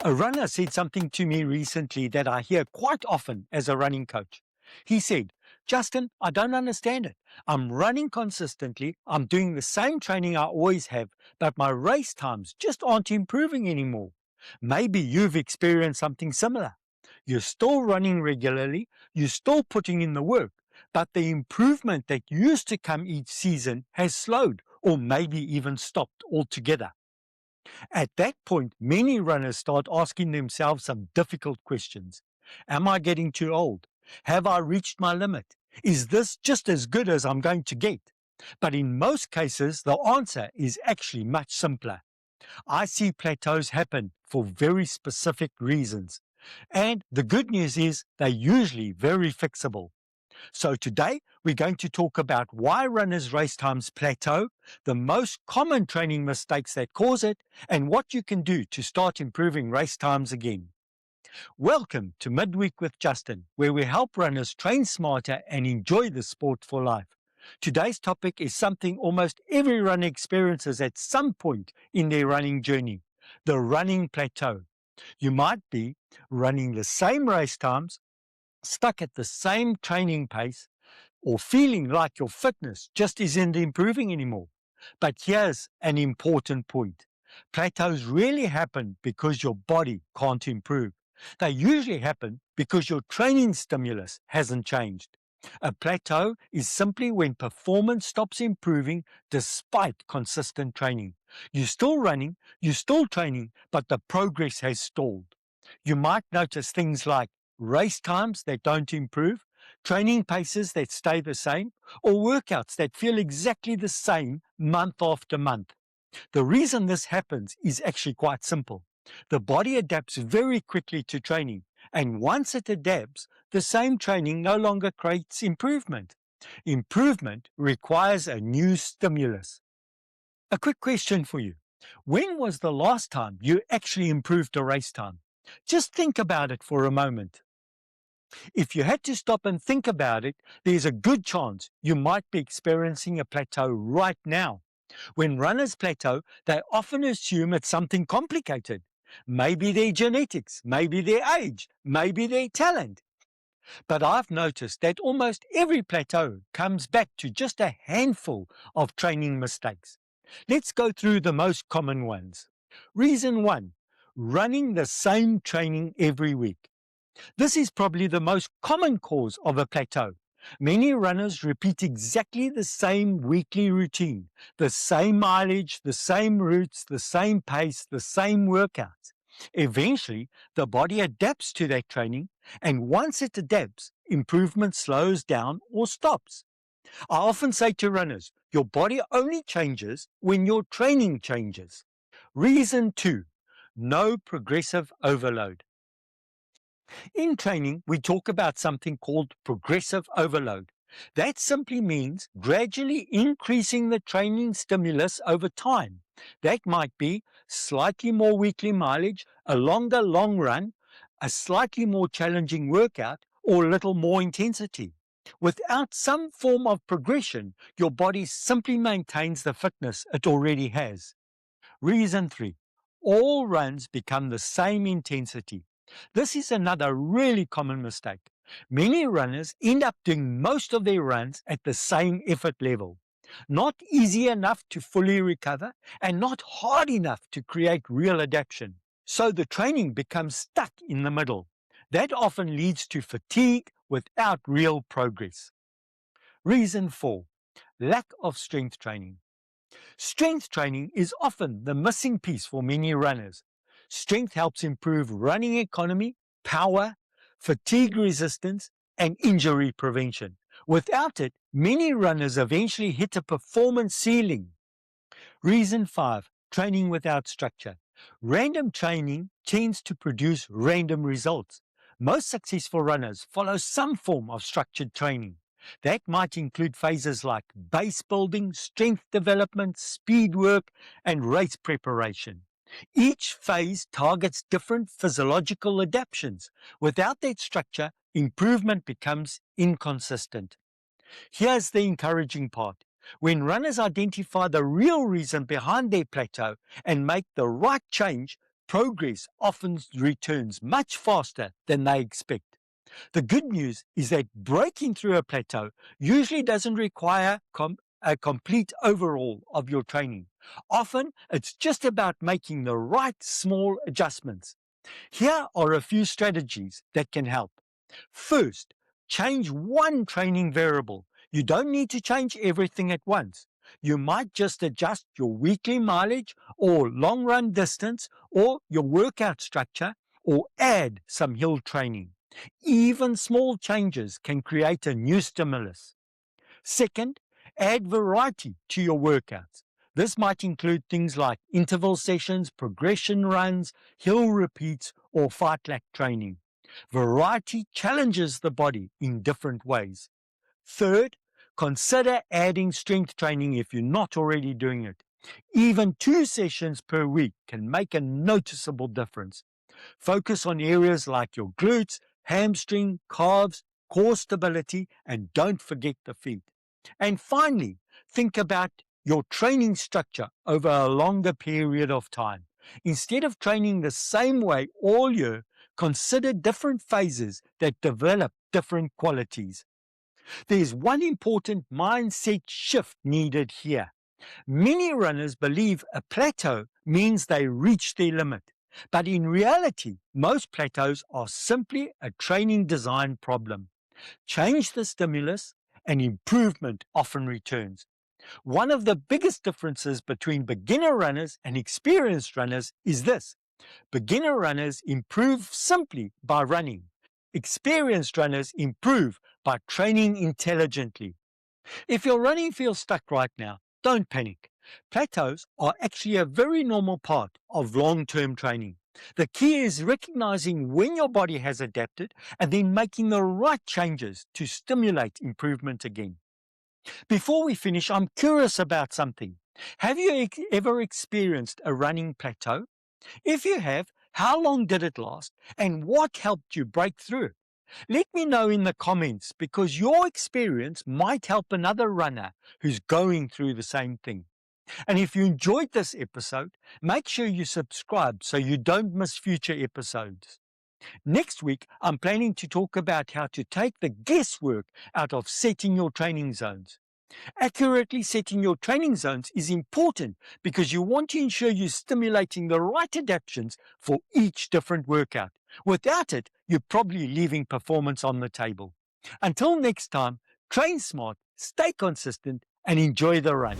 A runner said something to me recently that I hear quite often as a running coach. He said, "Justin, I don't understand it. I'm running consistently, I'm doing the same training I always have, but my race times just aren't improving anymore." Maybe you've experienced something similar. You're still running regularly, you're still putting in the work, but the improvement that used to come each season has slowed or maybe even stopped altogether. At that point, many runners start asking themselves some difficult questions. Am I getting too old? Have I reached my limit? Is this just as good as I'm going to get? But in most cases, the answer is actually much simpler. I see plateaus happen for very specific reasons. And the good news is they're usually very fixable. So today we're going to talk about why runners' race times plateau, the most common training mistakes that cause it, and what you can do to start improving race times again. Welcome to Midweek with Justin, where we help runners train smarter and enjoy the sport for life. Today's topic is something almost every runner experiences at some point in their running journey: the running plateau. You might be running the same race times, stuck at the same training pace, or feeling like your fitness just isn't improving anymore. But here's an important point. Plateaus really happen because your body can't improve. They usually happen because your training stimulus hasn't changed. A plateau is simply when performance stops improving despite consistent training. You're still running, you're still training, but the progress has stalled. You might notice things like race times that don't improve, training paces that stay the same, or workouts that feel exactly the same month after month. The reason this happens is actually quite simple. The body adapts very quickly to training, and once it adapts, the same training no longer creates improvement. Improvement requires a new stimulus. A quick question for you. When was the last time you actually improved a race time? Just think about it for a moment. If you had to stop and think about it, there's a good chance you might be experiencing a plateau right now. When runners plateau, they often assume it's something complicated. Maybe their genetics, maybe their age, maybe their talent. But I've noticed that almost every plateau comes back to just a handful of training mistakes. Let's go through the most common ones. Reason 1: running the same training every week. This is probably the most common cause of a plateau. Many runners repeat exactly the same weekly routine, the same mileage, the same routes, the same pace, the same workouts. Eventually, the body adapts to that training, and once it adapts, improvement slows down or stops. I often say to runners, your body only changes when your training changes. Reason 2: no progressive overload. In training, we talk about something called progressive overload. That simply means gradually increasing the training stimulus over time. That might be slightly more weekly mileage, a longer long run, a slightly more challenging workout, or a little more intensity. Without some form of progression, your body simply maintains the fitness it already has. Reason 3: all runs become the same intensity. This is another really common mistake. Many runners end up doing most of their runs at the same effort level. Not easy enough to fully recover and not hard enough to create real adaptation. So the training becomes stuck in the middle. That often leads to fatigue without real progress. Reason 4: lack of strength training. Strength training is often the missing piece for many runners. Strength helps improve running economy, power, fatigue resistance, and injury prevention. Without it, many runners eventually hit a performance ceiling. Reason 5: training without structure. Random training tends to produce random results. Most successful runners follow some form of structured training. That might include phases like base building, strength development, speed work, and race preparation. Each phase targets different physiological adaptations. Without that structure, improvement becomes inconsistent. Here's the encouraging part. When runners identify the real reason behind their plateau and make the right change, progress often returns much faster than they expect. The good news is that breaking through a plateau usually doesn't require a complete overhaul of your training. Often, it's just about making the right small adjustments. Here are a few strategies that can help. First, change one training variable. You don't need to change everything at once. You might just adjust your weekly mileage or long run distance or your workout structure or add some hill training. Even small changes can create a new stimulus. Second, add variety to your workouts. This might include things like interval sessions, progression runs, hill repeats, or fartlek training. Variety challenges the body in different ways. Third, consider adding strength training if you're not already doing it. Even 2 sessions per week can make a noticeable difference. Focus on areas like your glutes, hamstring, calves, core stability, and don't forget the feet. And finally, think about your training structure over a longer period of time. Instead of training the same way all year, consider different phases that develop different qualities. There's one important mindset shift needed here. Many runners believe a plateau means they reach their limit. But in reality, most plateaus are simply a training design problem. Change the stimulus and improvement often returns. One of the biggest differences between beginner runners and experienced runners is this. Beginner runners improve simply by running. Experienced runners improve by training intelligently. If your running feels stuck right now, don't panic. Plateaus are actually a very normal part of long-term training. The key is recognizing when your body has adapted and then making the right changes to stimulate improvement again. Before we finish, I'm curious about something. Have you ever experienced a running plateau? If you have, how long did it last and what helped you break through? Let me know in the comments because your experience might help another runner who's going through the same thing. And if you enjoyed this episode, make sure you subscribe so you don't miss future episodes. Next week, I'm planning to talk about how to take the guesswork out of setting your training zones. Accurately setting your training zones is important because you want to ensure you're stimulating the right adaptations for each different workout. Without it, you're probably leaving performance on the table. Until next time, train smart, stay consistent, and enjoy the run.